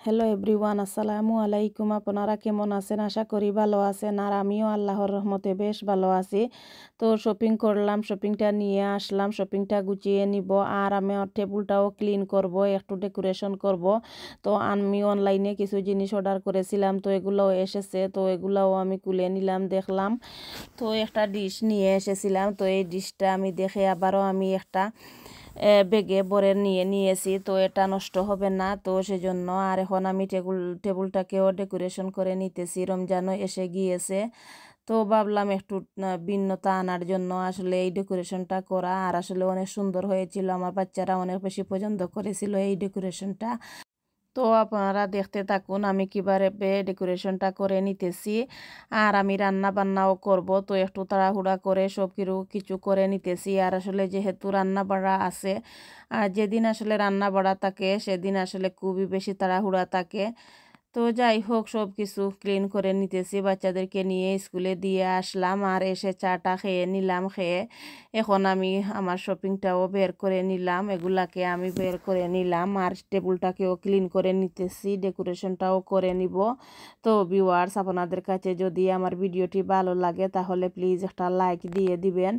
Hello everyone, আসসালামু আলাইকুম। আপনারা কেমন আছেন? আশা করি ভালো আছেন। আর আমিও আল্লাহর রহমতে বেশ ভালো আছি। তো শপিং করলাম, শপিংটা নিয়ে আসলাম, শপিংটা গুছিয়ে নিব। আর আমি টেবিলটাও ক্লিন করব, একটু ডেকোরেশন করব। তো আমি অনলাইনে কিছু জিনিস অর্ডার করেছিলাম, তো এগুলোও এসেছে। তো এগুলোও আমি খুলে নিলাম, দেখলাম। তো একটা ডিশ নিয়ে এসেছিলাম, তো এই ডিশটা আমি দেখে আবারও আমি একটা বেগে ভরে নিয়েছি। তো এটা নষ্ট হবে না, তো সেজন্য। আর এখন আমি টেবিলটাকেও ডেকোরেশন করে নিতেছি, রমজানও এসে গিয়েছে। তো ভাবলাম একটু ভিন্নতা আনার জন্য আসলে এই ডেকোরেশনটা করা। আর আসলে অনেক সুন্দর হয়েছিল, আমার বাচ্চারা অনেক বেশি পছন্দ করেছিল এই ডেকোরেশনটা। তো আপনারা দেখতে থাকুন আমি কিভাবে ডেকোরেশনটা করে নিতেছি। আর আমি রান্না বান্নাও করব, তো একটু তাড়াহুড়া করে সব কিছু করে নিতেছি। আর আসলে যেহেতু রান্না বাড়া আছে, আর যেদিন আসলে রান্না বাড়া থাকে সেদিন আসলে খুবই বেশি তাড়াহুড়া থাকে। তো যাই হোক, সব কিছু ক্লিন করে নিতেছি, বাচ্চাদেরকে নিয়ে স্কুলে দিয়ে আসলাম। আর এসে চাটা খেয়ে নিলাম, খেয়ে এখন আমি আমার শপিংটাও বের করে নিলাম, এগুলাকে আমি বের করে নিলাম। আর টেবিলটাকেও ক্লিন করে নিতেছি, ডেকোরেশনটাও করে নিব। তো ভিউয়ার্স, আপনাদের কাছে যদি আমার ভিডিওটি ভালো লাগে তাহলে প্লিজ একটা লাইক দিয়ে দিবেন।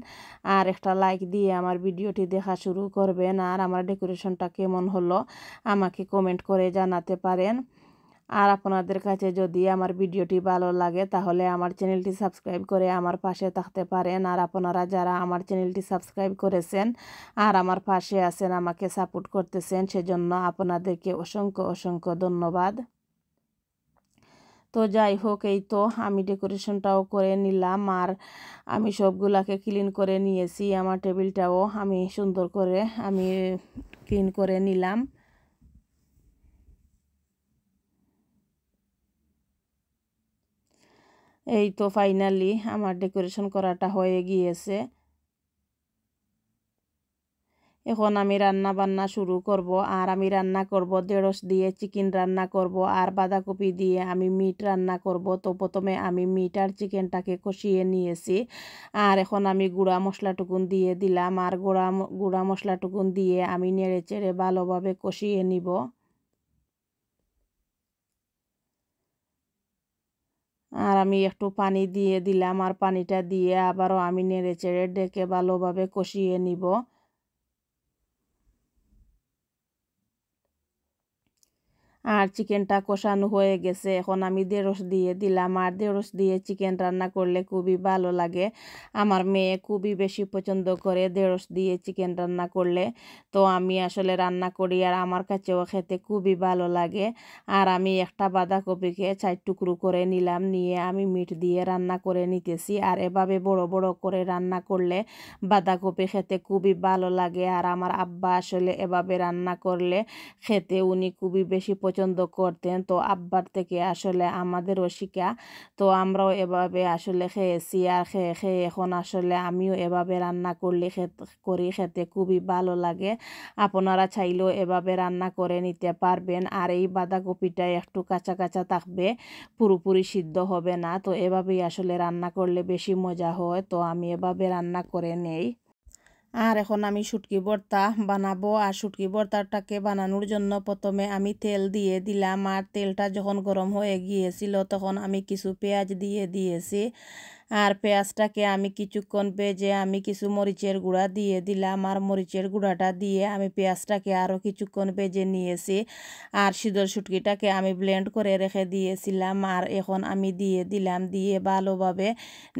আর একটা লাইক দিয়ে আমার ভিডিওটি দেখা শুরু করবেন। আর আমার ডেকোরেশনটা কেমন হলো আমাকে কমেন্ট করে জানাতে পারেন। আর আপনাদের কাছে যদি আমার ভিডিওটি ভালো লাগে তাহলে আমার চ্যানেলটি সাবস্ক্রাইব করে আমার পাশে থাকতে পারেন। আর আপনারা যারা আমার চ্যানেলটি সাবস্ক্রাইব করেছেন আর আমার পাশে আছেন, আমাকে সাপোর্ট করতেছেন, সেজন্য আপনাদেরকে অসংখ্য অসংখ্য ধন্যবাদ। তো যাই হোক, এই তো আমি ডেকোরেশনটাও করে নিলাম। আর আমি সবগুলাকে ক্লিন করে নিয়েছি, আমার টেবিলটাও আমি সুন্দর করে আমি ক্লিন করে নিলাম। এই তো ফাইনালি আমার ডেকোরেশন করাটা হয়ে গিয়েছে। এখন আমি রান্না বান্না শুরু করব। আর আমি রান্না করব ঢেঁড়স দিয়ে চিকেন রান্না করব, আর বাঁধাকপি দিয়ে আমি মিট রান্না করব। তো প্রথমে আমি মিট আর চিকেনটাকে কষিয়ে নিয়েছি। আর এখন আমি গুঁড়া মশলাটুকুন দিয়ে দিলাম। আর গুঁড়া মশলাটুকুন দিয়ে আমি নেড়ে চেড়ে ভালোভাবে কষিয়ে নিব। আর আমি একটু পানি দিয়ে দিলাম, আর পানিটা দিয়ে আবারও আমি নেড়ে চেড়ে ডেকে ভালোভাবে কষিয়ে নিব। আর চিকেনটা কষানো হয়ে গেছে, এখন আমি ঢেঁড়স দিয়ে দিলাম। আর ঢেঁড়স দিয়ে চিকেন রান্না করলে খুবই ভালো লাগে, আমার মেয়ে খুবই বেশি পছন্দ করে ঢেঁড়স দিয়ে চিকেন রান্না করলে। তো আমি আসলে রান্না করি আর আমার কাছেও খেতে খুবই ভালো লাগে। আর আমি একটা বাঁধাকপিকে 4 টুকরো করে নিলাম, নিয়ে আমি মিট দিয়ে রান্না করে নিতেছি। আর এভাবে বড় বড় করে রান্না করলে বাঁধাকপি খেতে খুবই ভালো লাগে। আর আমার আব্বা আসলে এভাবে রান্না করলে খেতে উনি খুবই বেশি পছন্দ করতেন। তো আব্বার থেকে আসলে আমাদেরও শিখা, তো আমরাও এভাবে আসলে খেয়েছি। আর খেয়ে খেয়ে এখন আসলে আমিও এভাবে রান্না করলে খেতে খুবই ভালো লাগে। আপনারা চাইলেও এভাবে রান্না করে নিতে পারবেন। আর এই বাঁধাকপিটা একটু কাঁচা কাঁচা থাকবে, পুরোপুরি সিদ্ধ হবে না। তো এভাবেই আসলে রান্না করলে বেশি মজা হয়, তো আমি এভাবে রান্না করে নেই। আর এখন আমি শুটকি ভর্তা বানাবো। আর শুটকি ভর্তাটাকে বানানোর জন্য প্রথমে আমি তেল দিয়ে দিলাম। আর তেলটা যখন গরম হয়ে গিয়েছিল তখন আমি কিছু পেঁয়াজ দিয়ে দিয়েছি। আর পেঁয়াজটাকে আমি কিছুক্ষণ ভেজে আমি কিছু মরিচের গুঁড়া দিয়ে দিলাম। আর মরিচের গুঁড়াটা দিয়ে আমি পেঁয়াজটাকে আরও কিছুক্ষণ ভেজে নিয়েছি। আর শীতল শুটকিটাকে আমি ব্লেন্ড করে রেখে দিয়েছিলাম। আর এখন আমি দিয়ে দিলাম, দিয়ে ভালোভাবে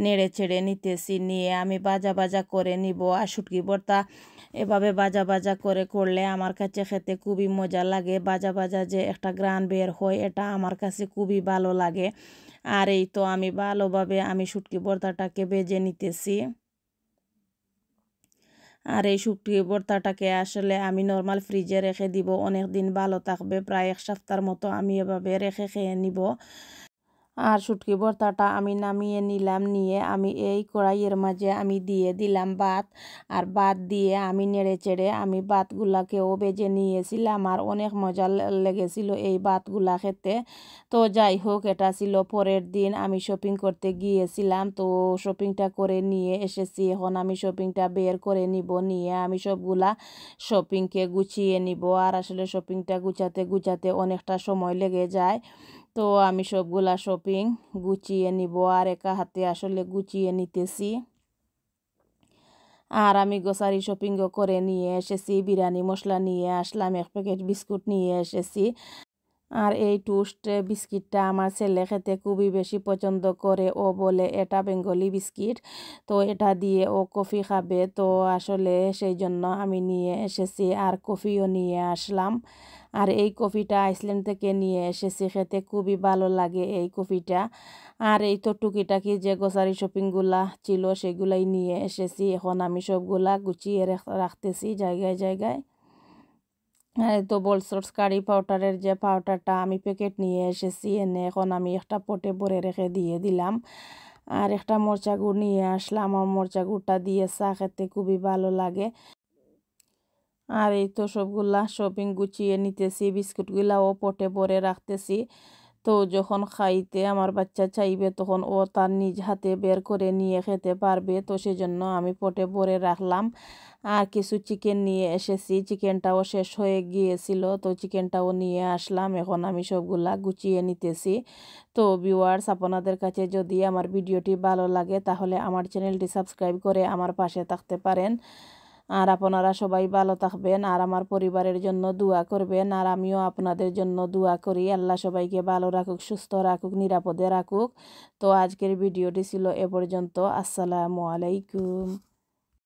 নেড়ে চেড়ে নিতেছি, নিয়ে আমি ভাজা ভাজা করে নিব। আর শুটকি ভর্তা এভাবে ভাজা ভাজা করে করলে আমার কাছে খেতে খুবই মজা লাগে। ভাজা ভাজা যে একটা গ্রান বের হয়, এটা আমার কাছে খুবই ভালো লাগে। আর এই তো আমি ভালোভাবে আমি শুটকি ভর্তাটাকে ভেজে নিতেছি। আর এই শুটকি ভর্তাটাকে আসলে আমি নর্মাল ফ্রিজে রেখে দিব, অনেক দিন ভালো থাকবে, প্রায় 1 সপ্তাহের মতো আমি এভাবে রেখে খেয়ে নিব। আর শুটকি ভর্তাটা আমি নামিয়ে নিলাম, নিয়ে আমি এই কড়াইয়ের মাঝে আমি দিয়ে দিলাম ভাত। আর ভাত দিয়ে আমি নেড়ে চেড়ে আমি ভাতগুলাকেও ভেজে নিয়েছিলাম। আর অনেক মজা লেগেছিল এই ভাতগুলা খেতে। তো যাই হোক, এটা ছিল পরের দিন আমি শপিং করতে গিয়েছিলাম। তো শপিংটা করে নিয়ে এসেছি, এখন আমি শপিংটা বের করে নিব, নিয়ে আমি সবগুলা শপিংকে গুছিয়ে নিব। আর আসলে শপিংটা গুছাতে অনেকটা সময় লেগে যায়। তো আমি সবগুলা শপিং গুছিয়ে নিব, আর একা হাতে আসলে গুছিয়ে নিতেছি। আর আমি গ্রোসারি শপিংও করে নিয়ে এসেছি, বিরিয়ানি মশলা নিয়ে আসলাম, 1 প্যাকেট বিস্কুট নিয়ে এসেছি। আর এই টোস্ট বিস্কিটটা আমার ছেলে খেতে খুবই বেশি পছন্দ করে, ও বলে এটা বেঙ্গলি বিস্কিট, তো এটা দিয়ে ও কফি খাবে। তো আসলে সেই জন্য আমি নিয়ে এসেছি আর কফিও নিয়ে আসলাম। আর এই কফিটা আইসল্যান্ড থেকে নিয়ে এসেছি, খেতে খুবই ভালো লাগে এই কফিটা। আর এই তো টুকিটাকি যে গ্রোসারি শপিংগুলা ছিল সেগুলাই নিয়ে এসেছি, এখন আমি সবগুলা গুছিয়ে রাখতেছি জায়গায় জায়গায়। এই তো বলসর্স কারি পাউডারের যে পাউডারটা আমি প্যাকেট নিয়ে এসেছি এনে, এখন আমি একটা পটে ভরে রেখে দিয়ে দিলাম। আর একটা মরচা গুঁড় নিয়ে আসলাম, আমার মরচা গুঁড়টা দিয়ে চা খেতে খুবই ভালো লাগে। আর এই তো সবগুলা শপিং গুছিয়ে নিতেছি, বিস্কুটগুলাও পটে ভরে রাখতেছি। তো যখন খাইতে আমার বাচ্চা চাইবে তখন ও তার নিজ হাতে বের করে নিয়ে খেতে পারবে, তো সেজন্য আমি পটে ভরে রাখলাম। আর কিছু চিকেন নিয়ে এসেছি, চিকেনটাও শেষ হয়ে গিয়েছিল, তো চিকেনটাও নিয়ে আসলাম, এখন আমি সবগুলা গুছিয়ে নিতেছি। তো ভিউয়ার্স, আপনাদের কাছে যদি আমার ভিডিওটি ভালো লাগে তাহলে আমার চ্যানেলটি সাবস্ক্রাইব করে আমার পাশে থাকতে পারেন। আর আপনারা সবাই ভালো থাকবেন আর আমার পরিবারের জন্য দোয়া করবেন। আর আমিও আপনাদের জন্য দোয়া করি, আল্লাহ সবাইকে ভালো রাখুক, সুস্থ রাখুক, নিরাপদে রাখুক। তো আজকের ভিডিওটি ছিল এ পর্যন্ত। আসসালামু আলাইকুম।